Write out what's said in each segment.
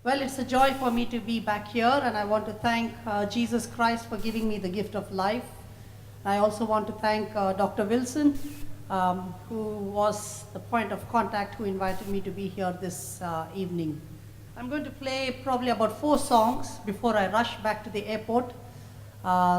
Well, it's a joy for me to be back here, and I want to thank Jesus Christ for giving me the gift of life. I also want to thank Dr. Wilson, who was the point of contact who invited me to be here this evening. I'm going to play probably about 4 songs before I rush back to the airport.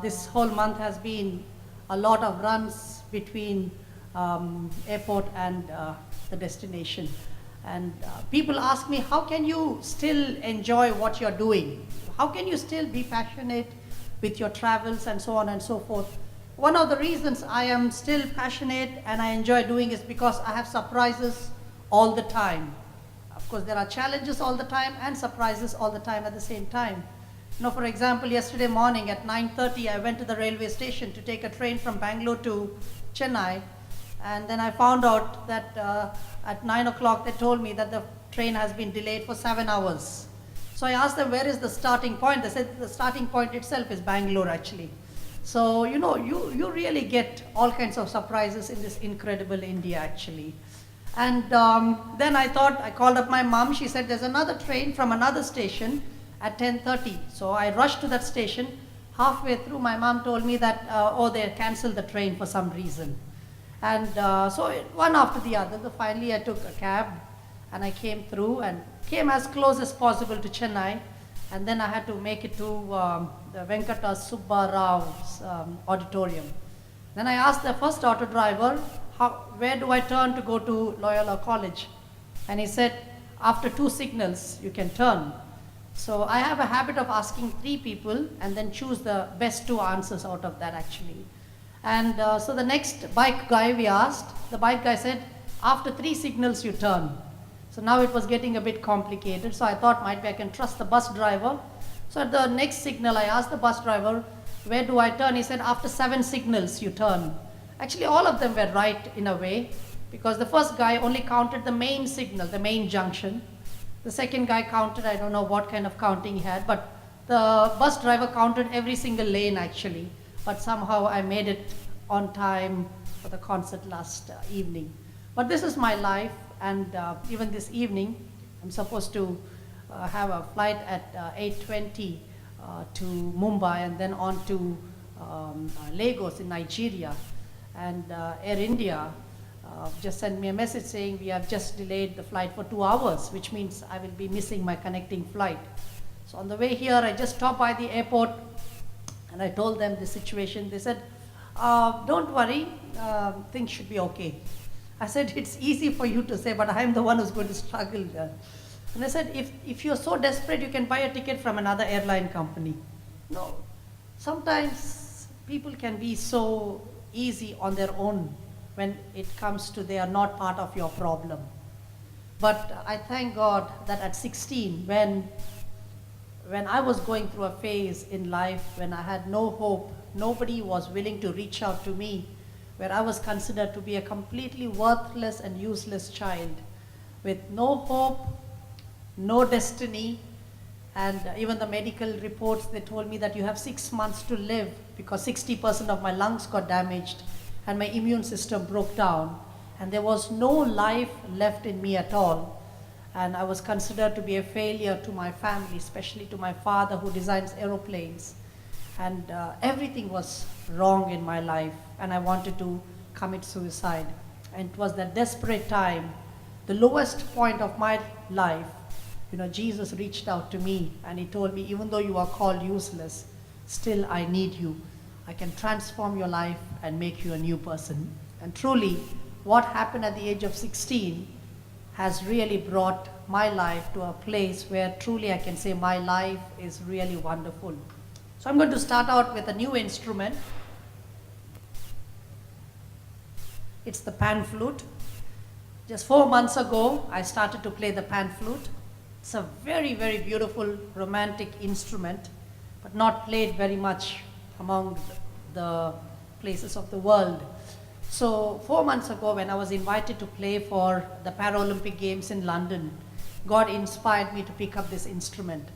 This whole month has been a lot of runs between airport and the destination. And people ask me, how can you still enjoy what you're doing? How can you still be passionate with your travels and so on and so forth? One of the reasons I am still passionate and I enjoy doing is because I have surprises all the time. Of course, there are challenges all the time and surprises all the time at the same time. You know, for example, yesterday morning at 9:30, I went to the railway station to take a train from Bangalore to Chennai. And then I found out that at 9 o'clock they told me that the train has been delayed for 7 hours. So I asked them, where is the starting point? They said the starting point itself is Bangalore actually. So, you know, you really get all kinds of surprises in this incredible India actually. And then I called up my mom. She said there's another train from another station at 10:30. So I rushed to that station. Halfway through, my mom told me that, they canceled the train for some reason. And so one after the other, finally I took a cab and I came through and came as close as possible to Chennai. And then I had to make it to the Venkata Subba Rao's auditorium. Then I asked the first auto driver, where do I turn to go to Loyola College? And he said, after 2 signals, you can turn. So I have a habit of asking 3 people and then choose the best 2 answers out of that actually. And so the next bike guy we asked, the bike guy said, after 3 signals you turn. So now it was getting a bit complicated. So I thought might be I can trust the bus driver. So at the next signal I asked the bus driver, where do I turn? He said, after 7 signals you turn. Actually all of them were right in a way, because the first guy only counted the main signal, the main junction. The second guy counted, I don't know what kind of counting he had, but the bus driver counted every single lane actually. But somehow I made it on time for the concert last evening. But this is my life, and even this evening, I'm supposed to have a flight at 8:20 to Mumbai and then on to Lagos in Nigeria. And Air India just sent me a message saying we have just delayed the flight for 2 hours, which means I will be missing my connecting flight. So on the way here, I just stopped by the airport and I told them the situation. They said, don't worry, things should be okay. I said, it's easy for you to say, but I'm the one who's going to struggle. And I said, if you're so desperate, you can buy a ticket from another airline company. No, sometimes people can be so easy on their own when it comes to they are not part of your problem. But I thank God that at 16, when I was going through a phase in life when I had no hope, nobody was willing to reach out to me, where I was considered to be a completely worthless and useless child with no hope, no destiny, and even the medical reports, they told me that you have 6 months to live because 60% of my lungs got damaged and my immune system broke down, and there was no life left in me at all. And I was considered to be a failure to my family, especially to my father who designs aeroplanes. And everything was wrong in my life, and I wanted to commit suicide. And it was that desperate time, the lowest point of my life, you know, Jesus reached out to me and he told me, even though you are called useless, still I need you. I can transform your life and make you a new person. And truly, what happened at the age of 16 has really brought my life to a place where truly I can say my life is really wonderful. So I'm going to start out with a new instrument. It's the pan flute. Just 4 months ago, I started to play the pan flute. It's a very, very beautiful, romantic instrument, but not played very much among the places of the world. So 4 months ago, when I was invited to play for the Paralympic Games in London, God inspired me to pick up this instrument.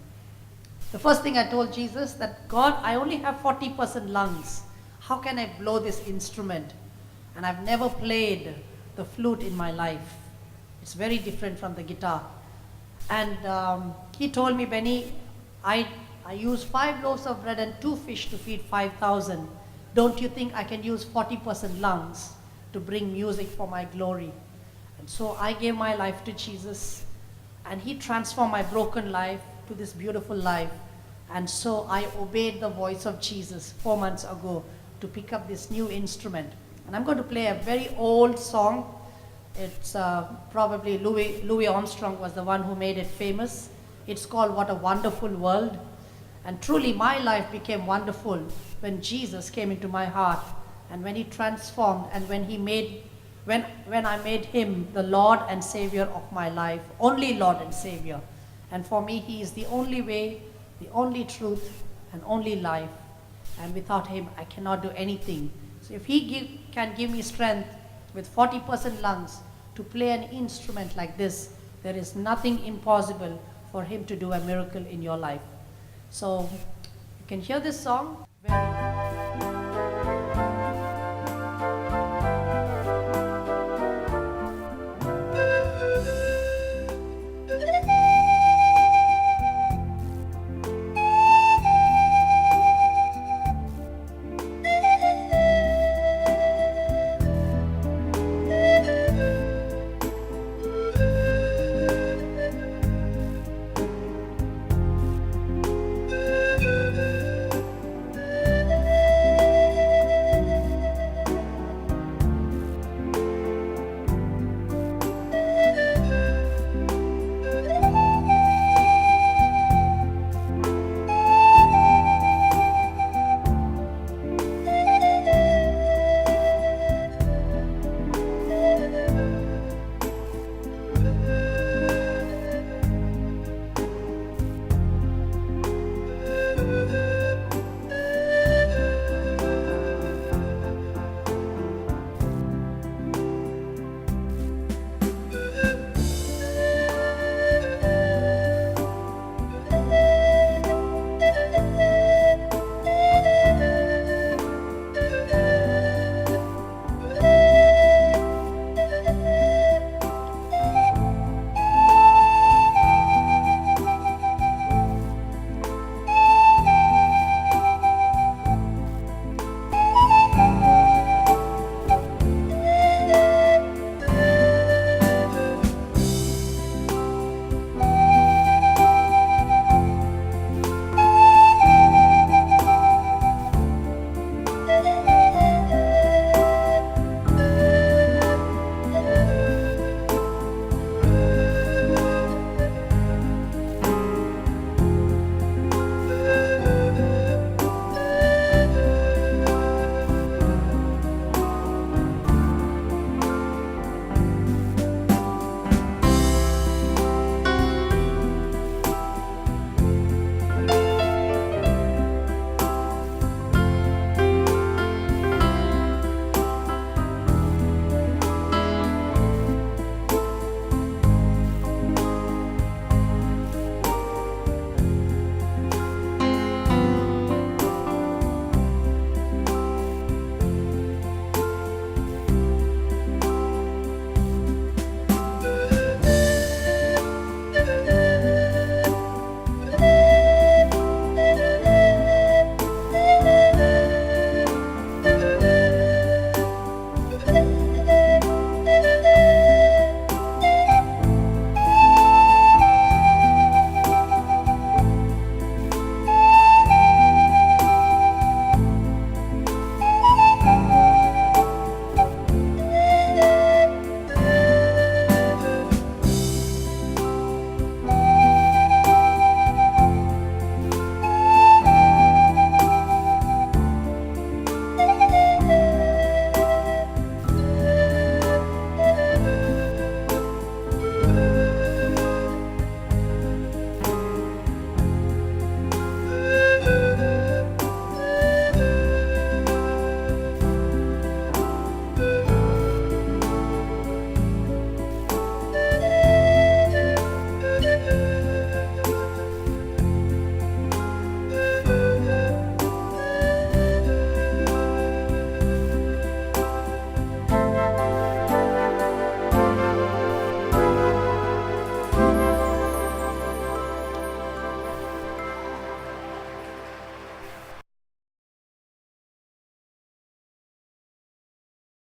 The first thing I told Jesus that, God, I only have 40% lungs. How can I blow this instrument? And I've never played the flute in my life. It's very different from the guitar. And he told me, Benny, I used 5 loaves of bread and 2 fish to feed 5,000. Don't you think I can use 40% lungs to bring music for my glory? And so I gave my life to Jesus, and he transformed my broken life to this beautiful life. And so I obeyed the voice of Jesus 4 months ago to pick up this new instrument. And I'm going to play a very old song. It's probably Louis Armstrong was the one who made it famous. It's called What a Wonderful World. And truly my life became wonderful when Jesus came into my heart, and when he transformed, and when I made him the Lord and Savior of my life, only Lord and Savior. And for me, he is the only way, the only truth, and only life. And without him, I cannot do anything. So if he can give me strength with 40% lungs to play an instrument like this, there is nothing impossible for him to do a miracle in your life. So you can hear this song. Very